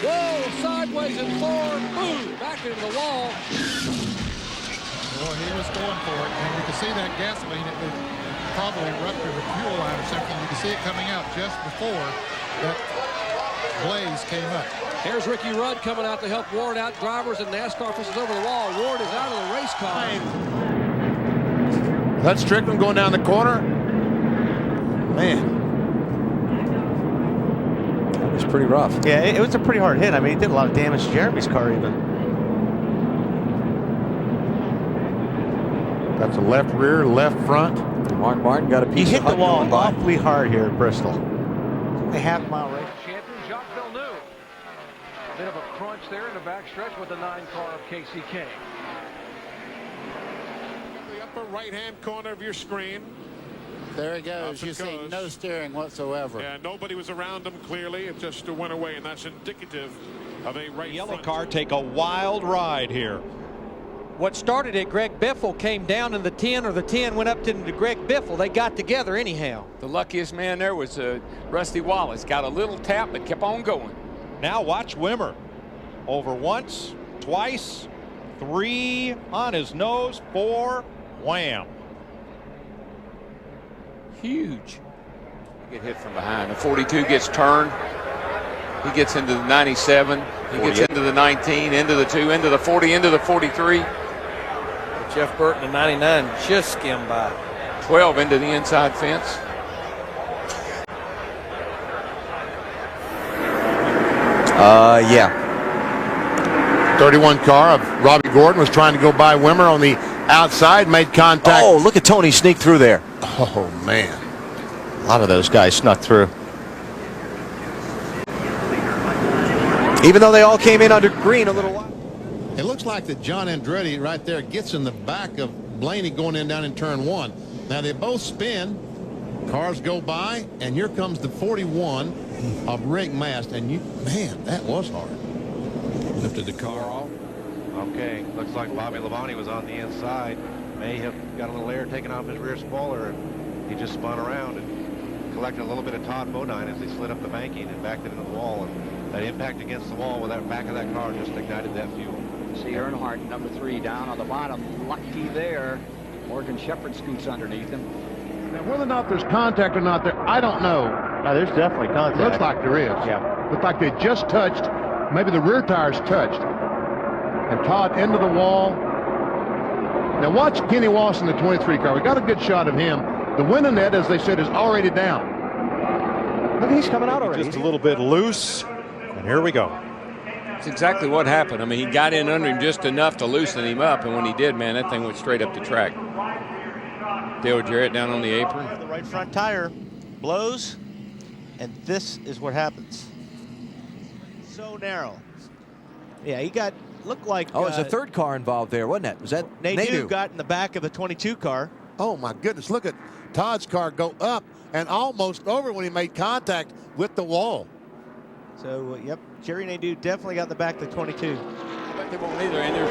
Whoa, sideways and forward, boom, back into the wall. Boy, he was going for it, and you can see that gasoline, it probably ruptured the fuel line or something. You can see it coming out just before that blaze came up. Here's Ricky Rudd coming out to help Ward out. Drivers and NASCAR officials over the wall. Ward is out of the race car. That's Strickland going down the corner. Man. That was pretty rough. Yeah, it was a pretty hard hit. I mean, it did a lot of damage to Jeremy's car even. That's a left rear, left front. Mark Martin got a piece He of hit the wall going by. awfully hard here at Bristol. A half-mile race. Champion Jacques Villeneuve. A bit of a crunch there in the backstretch with the 9 car of KCK. The upper right-hand corner of your screen. There he goes. You see no steering whatsoever. Yeah, nobody was around him clearly. It just went away, and that's indicative of a right Yellow front. car take a wild ride here. What started at Greg Biffle came down in the 10, or the 10 went up to Greg Biffle. They got together anyhow. The luckiest man there was Rusty Wallace. Got a little tap, but kept on going. Now watch Wimmer. Over once, twice, 3 on his nose, 4, wham. Huge. Get hit from behind. The 42 gets turned. He gets into the 97. He gets into the 19, into the 2, into the 40, into the 43. Jeff Burton, the 99, just skimmed by. 12 into the inside fence. Yeah. 31 car of Robbie Gordon was trying to go by Wimmer on the outside, made contact. Oh, look at Tony sneak through there. Oh, man. A lot of those guys snuck through. Even though they all came in under green a little while. It looks like that John Andretti right there gets in the back of Blaney going in down in turn 1. Now they both spin. Cars go by, and here comes the 41 of Rick Mast. And man, that was hard. Lifted the car off. Okay, looks like Bobby Labonte was on the inside. May have got a little air taken off his rear spoiler, and he just spun around and collected a little bit of Todd Bodine as they slid up the banking and backed it into the wall. And that impact against the wall with that back of that car just ignited that fuel. See Earnhardt, number 3, down on the bottom. Lucky there. Morgan Shepherd scoots underneath him. Now, whether or not there's contact or not there, I don't know. No, there's definitely contact. Looks like there is. Yeah. Looks like they just touched. Maybe the rear tires touched. And Todd into the wall. Now watch Kenny Wallace in the 23 car. We got a good shot of him. The winning net, as they said, is already down. Look, he's coming out already. Just a little bit loose, and here we go. That's exactly what happened. I mean, he got in under him just enough to loosen him up, and when he did, man, that thing went straight up the track. Dale Jarrett down on the apron. The right front tire blows, and this is what happens. So narrow. Yeah, he got, looked like... Oh, it's a third car involved there, wasn't it? Was that Nadeau got in the back of the 22 car. Oh, my goodness. Look at Todd's car go up and almost over when he made contact with the wall. So, yep, Jerry Nadeau definitely got in the back of the 22. But they won't either, and there's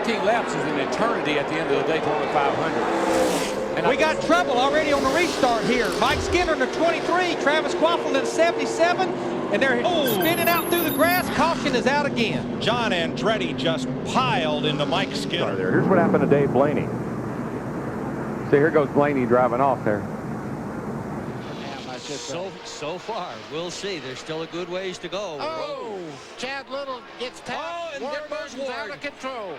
13 laps is an eternity at the end of the Daytona 500. And We got trouble already on the restart here. Mike Skinner in the 23, Travis Quaffle in the 77, and they're spinning out through the grass. Caution is out again. John Andretti just piled into Mike Skinner. Here's what happened to Dave Blaney. See, here goes Blaney driving off there. So far, we'll see. There's still a good ways to go. Oh, Chad Little gets tapped. Oh, and there goes Burton's out Ward. of control.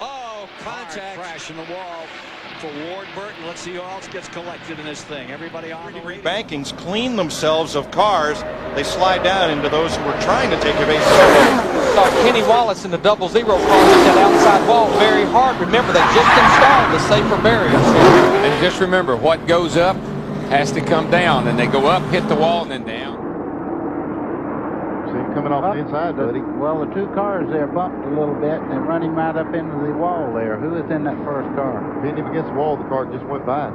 Oh, contact. Crash in the wall for Ward Burton. Let's see who else gets collected in this thing. Everybody on the radio. Bankings clean themselves of cars. They slide down into those who were trying to take evasion. Saw Kenny Wallace in the 0-0 car hit that outside wall very hard. Remember, they just installed the safer barriers. And just remember, what goes up has to come down, and they go up, hit the wall, and then down. See him coming off the inside, buddy. Well, the 2 cars there bumped a little bit, and they run him right up into the wall there. Who was in that first car? Hitting him against the wall, the car just went by.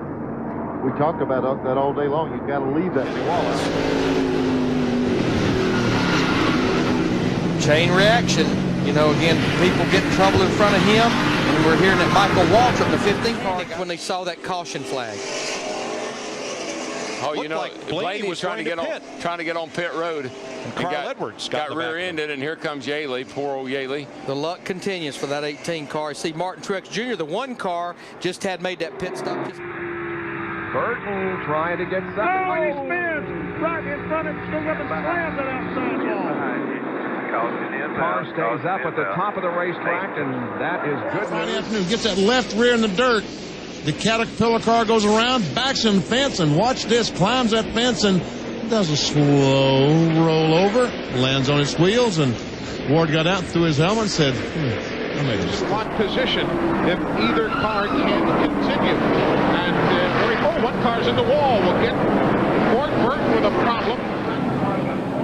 We talked about that all day long. You've got to leave that wall. Chain reaction. You know, again, people get in trouble in front of him, and we're hearing that Michael Waltrip, the 15th car, when they saw that caution flag. Oh, you Looked know, like Blaney Blaney's was trying to going get to on, trying to get on pit road. And Carl Edwards got in the back. rear-ended, and here comes Yaley, poor old Yaley. The luck continues for that 18 car. See, Martin Truex Jr., the one car, just had made that pit stop. Burton trying to get second. Oh, he spins right in front of him, goes up and slams it outside wall. Car stays up at the top of the racetrack, and that is good. Friday afternoon, gets that left rear in the dirt. The Caterpillar car goes around, backs in the fence, and watch this, climbs that fence and does a slow rollover, lands on his wheels, and Ward got out, threw his helmet, and said, I made this. What position if either car can continue? And one car's in the wall. We'll get Fort Burton with a problem.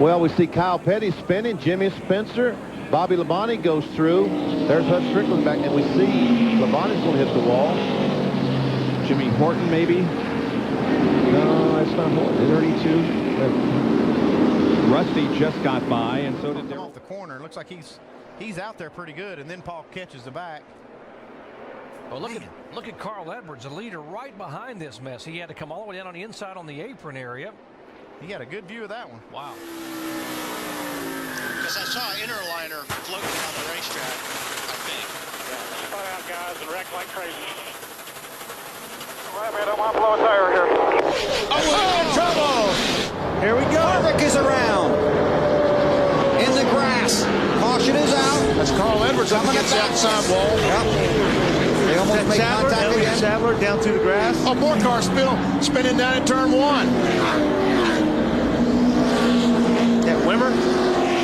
Well, we see Kyle Petty spinning, Jimmy Spencer, Bobby Labonte goes through. There's Hud Strickland back, and we see Labonte's going to hit the wall. Jimmy Horton, maybe? No, it's not Horton. 32. Rusty just got by, and so did off the corner. Looks like he's out there pretty good, and then Paul catches the back. Oh, look at Carl Edwards, the leader right behind this mess. He had to come all the way down on the inside on the apron area. He got a good view of that one. Wow. Because I saw an interliner floating on the racetrack, I think. Yeah, spot out guys and wreck like crazy. Well, man, I don't want to blow a tire here. Oh, trouble! Here we go. Harvick is around. In the grass. Caution is out. That's Carl Edwards up against the outside wall. Yep. They almost make contact again. Sadler down through the grass. Oh, more car spinning down in turn one. That Wimmer.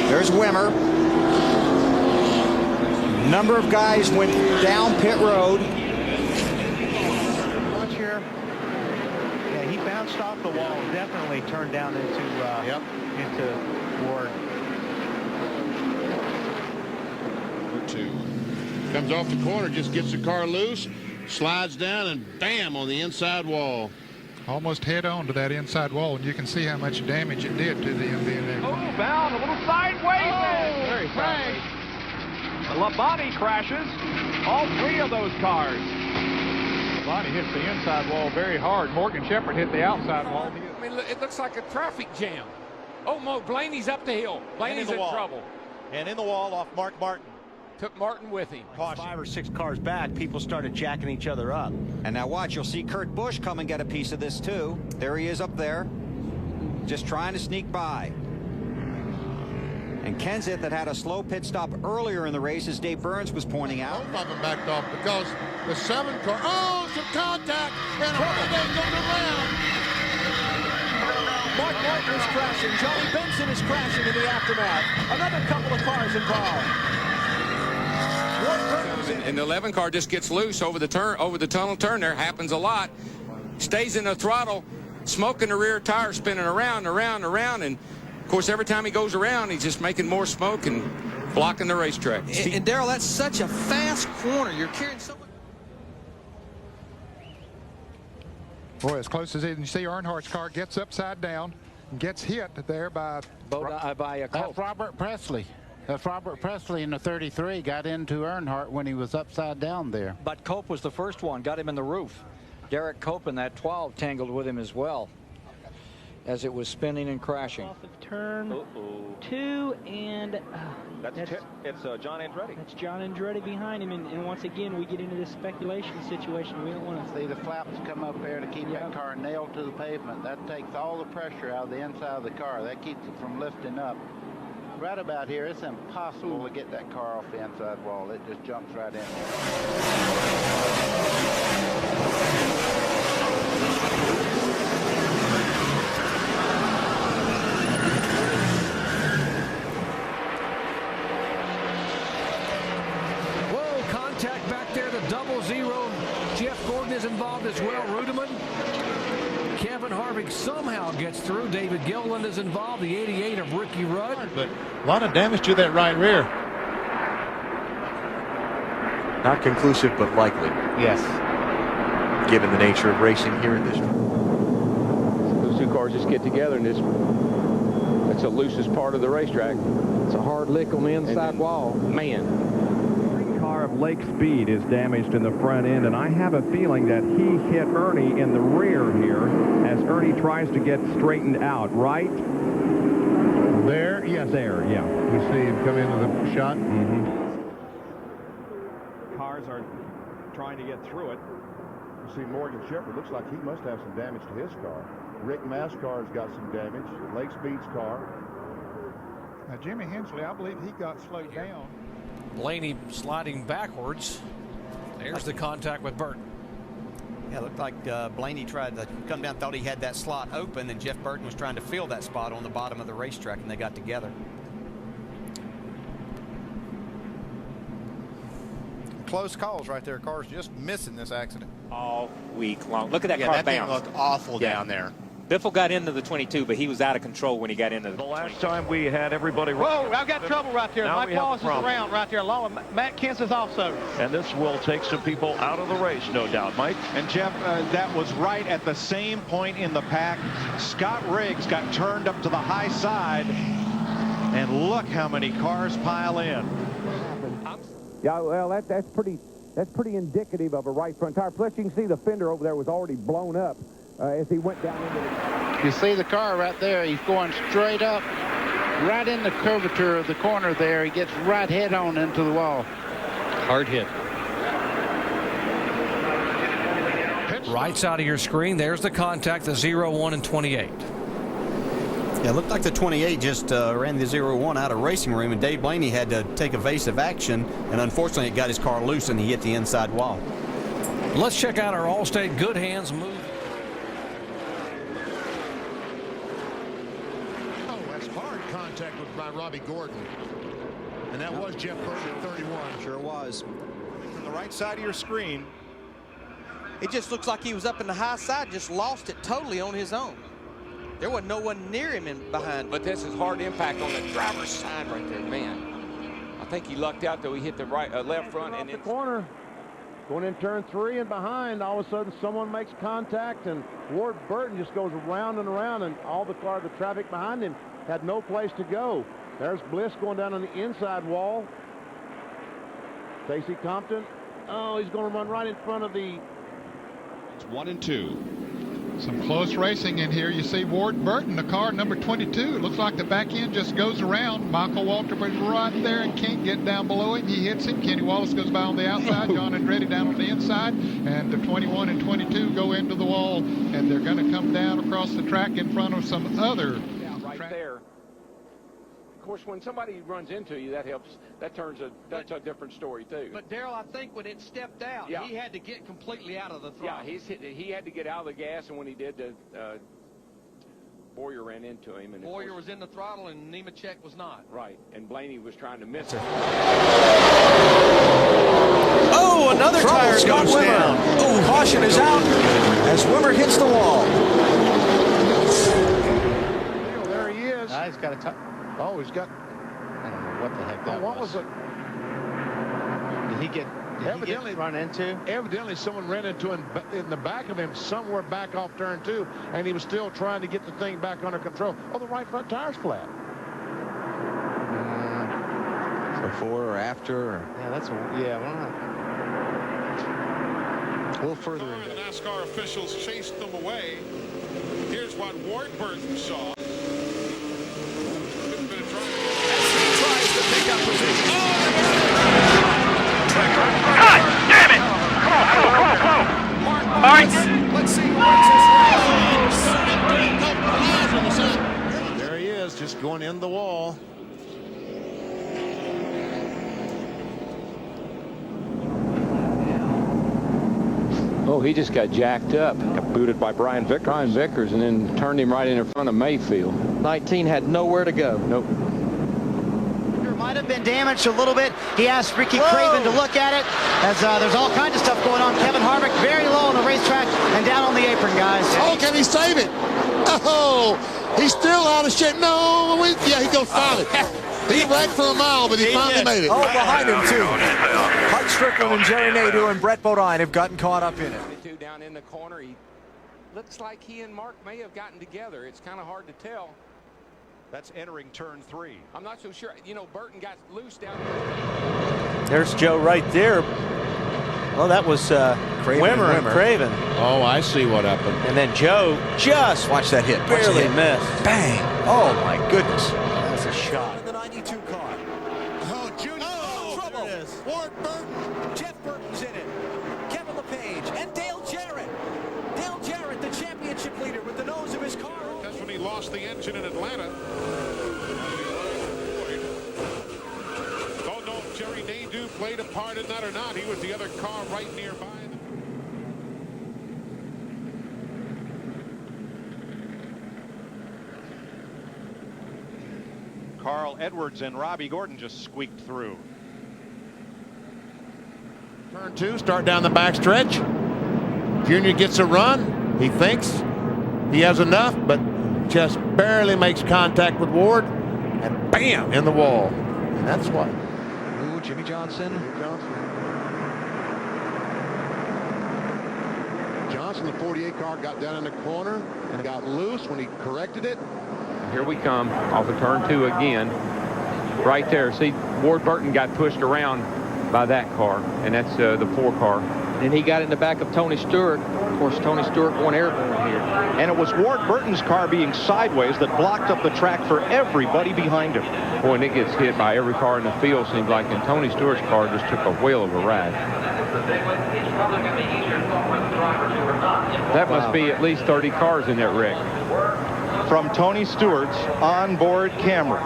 There's Wimmer. Number of guys went down pit road. Watch here. Yeah, he bounced off the wall. Definitely turned down into Ward. Number 2. Comes off the corner, just gets the car loose, slides down, and bam, on the inside wall. Almost head on to that inside wall, and you can see how much damage it did to the MV&A. Oh, bound, a little sideways. Very sideways. Labonte crashes all 3 of those cars. Labonte hits the inside wall very hard. Morgan Shepherd hit the outside wall. I mean, it looks like a traffic jam. Oh, Blaney's up the hill. Blaney's in trouble. And in the wall off Mark Martin. Took Martin with him. Caution. 5 or 6 cars back, people started jacking each other up. And now watch, you'll see Kurt Busch come and get a piece of this too. There he is up there, just trying to sneak by. And Kenseth, that had a slow pit stop earlier in the race, as Dave Burns was pointing out. Both of them backed off because the 7 car, some contact, and Harvick going around. Mark Martin is crashing. Johnny Benson is crashing in the aftermath. Another couple of cars involved. And the 11 car just gets loose over the tunnel turn there. Happens a lot. Stays in the throttle, smoking the rear tire, spinning around, and of course every time he goes around, he's just making more smoke and blocking the racetrack. And Darrell, that's such a fast corner. You're carrying so much. Boy, as close as it, you see Earnhardt's car gets upside down and gets hit there by a That's Robert Presley. That's Robert Presley in the 33 got into Earnhardt when he was upside down there. But Cope was the first one, got him in the roof. Derek Cope in that 12 tangled with him as well as it was spinning and crashing. Off of turn 2, and it's John Andretti. That's John Andretti behind him, and once again we get into this speculation situation. We don't want to see the flaps come up there to keep that car nailed to the pavement. That takes all the pressure out of the inside of the car. That keeps it from lifting up. Right about here, it's impossible to get that car off the inside wall. It just jumps right in. Whoa, contact back there, the 00. Jeff Gordon is involved as well. Rudeman. Kevin Harvick somehow gets through. David Gilliland is involved. The 88 of Ricky Rudd. But a lot of damage to that right rear. Not conclusive, but likely. Yes. Given the nature of racing here in this. Those 2 cars just get together, and that's the loosest part of the racetrack. It's a hard lick on the inside wall. Man. car of Lake Speed is damaged in the front end, and I have a feeling that he hit Ernie in the rear here as Ernie tries to get straightened out. Right? There, yes. There, yeah. We see him come into the shot. Cars are trying to get through it. You see Morgan Shepherd. Looks like he must have some damage to his car. Rick NASCAR's got some damage. Lake Speed's car. Now, Jimmy Hensley, I believe he got slowed down. Blaney sliding backwards. There's the contact with Burton. Yeah, it looked like Blaney tried to come down, thought he had that slot open, and Jeff Burton was trying to fill that spot on the bottom of the racetrack, and they got together. Close calls right there. Cars just missing this accident. All week long. Look at that car bounce. That thing looked awful down there. Biffle got into the 22, but he was out of control when he got into the 22. Last time we had everybody. Whoa, I've got trouble right there. Mike Wallace is around right there, along with Matt Kentz is also. And this will take some people out of the race, no doubt, Mike. And Jeff, that was right at the same point in the pack. Scott Riggs got turned up to the high side, and look how many cars pile in. Yeah, well, that's pretty indicative of a right front tire. Plus, you can see the fender over there was already blown up as he went down into the... You see the car right there. He's going straight up, right in the curvature of the corner there. He gets right head on into the wall. Hard hit. Right side of your screen, there's the contact, the 0-1 and 28. Yeah, it looked like the 28 just ran the 0-1 out of racing room, and Dave Blaney had to take evasive action, and unfortunately it got his car loose and he hit the inside wall. Let's check out our Allstate Good Hands move. Oh, that's hard contact by Robbie Gordon. And that was Jeff Burton at 31. Sure was. On the right side of your screen. It just looks like he was up in the high side, just lost it totally on his own. There wasn't no one near him behind. But this is hard impact on the driver's side right there, man. I think he lucked out though. He hit the left front and the corner. Going in turn 3 and behind, all of a sudden someone makes contact, and Ward Burton just goes around and around, and all the traffic behind him had no place to go. There's Bliss going down on the inside wall. Stacy Compton. Oh, he's going to run right in front of the... It's 1 and 2. Some close racing in here. You see Ward Burton, the car number 22. It looks like the back end just goes around. Michael Walter was right there and can't get down below him. He hits him. Kenny Wallace goes by on the outside. John Andretti down on the inside. And the 21 and 22 go into the wall. And they're going to come down across the track in front of some other. Yeah, right there. Of course, when somebody runs into you, that helps. That's a different story too. But Darrell, I think when it stepped out, he had to get completely out of the throttle. Yeah, he had to get out of the gas, and when he did, Boyer ran into him. And Boyer was in the throttle, and Nemechek was not. Right, and Blaney was trying to miss it. Oh, another tire goes down. Oh, caution is out as Wimmer hits the wall. There he is. He's got a tire. Oh, he's got... I don't know what the heck that what was it? Did he get run into? Evidently, someone ran into him in the back of him, somewhere back off turn 2, and he was still trying to get the thing back under control. Oh, the right front tire's flat. Before or after? Or... Yeah, why not? A little further. The NASCAR officials chased them away. Here's what Ward Burton saw. Pick up position. God damn it! Come on. All right. Let's see. There he is, just going in the wall. Oh, he just got jacked up. Got booted by Brian Vickers, and then turned him right in front of Mayfield. 19 had nowhere to go. Nope. Might have been damaged a little bit. He asked Ricky Craven to look at it, as there's all kinds of stuff going on. Kevin Harvick very low on the racetrack and down on the apron, guys. Oh, can he save it? Oh, he's still out of shape. No, yeah, he goes finally. He wrecked for a mile, but he finally made it. Oh, behind him, too. Hut Strickland and Jerry Nadeau and Brett Bodine have gotten caught up in it. Down in the corner, he looks like he and Mark may have gotten together. It's kind of hard to tell. That's entering turn 3. I'm not so sure. You know, Burton got loose down there. There's Joe right there. Oh, that was Wimmer and Craven. Oh, I see what happened. And then Joe just watch that hit. Barely missed. Bang! Oh my goodness. That was a shot. The 92 car. Oh, Junior. Oh, trouble. There it is. Ward Burton. Jeff Burton's in it. Kevin LePage and Dale Jarrett. Dale Jarrett, the championship leader, with the nose of his car. That's when he lost the engine in Atlanta. Don't know if Jerry Nadeau played a part in that or not. He was the other car right nearby. Carl Edwards and Robbie Gordon just squeaked through. Turn 2, start down the backstretch. Junior gets a run. He thinks he has enough, but just barely makes contact with Ward, and bam, in the wall. And that's what. Ooh, Jimmy Johnson. Johnson, the 48 car, got down in the corner and got loose when he corrected it. Here we come off of turn 2 again. Right there. See, Ward Burton got pushed around by that car, and that's the 4 car. And he got in the back of Tony Stewart. Of course, Tony Stewart won airborne here. And it was Ward Burton's car being sideways that blocked up the track for everybody behind him. Boy, and it gets hit by every car in the field, seems like, and Tony Stewart's car just took a whale of a ride. That must be at least 30 cars in that wreck. From Tony Stewart's onboard camera.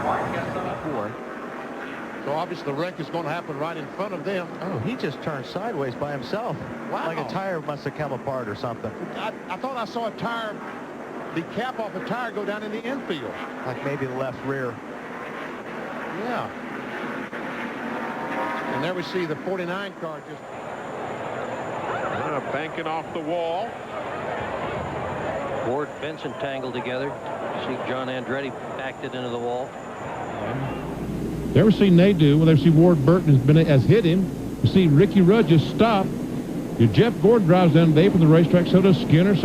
So obviously the wreck is going to happen right in front of them. Oh, he just turned sideways by himself. Wow. Like a tire must have come apart or something. I thought I saw a tire, the cap off a tire go down in the infield. Like maybe the left rear. Yeah. And there we see the 49 car just Banking off the wall. Ward Benson tangled together. See John Andretti backed it into the wall. There we see Nadeau. Well, there we see Ward Burton has hit him. You see Ricky Rudd just stop. Jeff Gordon drives down the apron of the racetrack. So does Skinner. So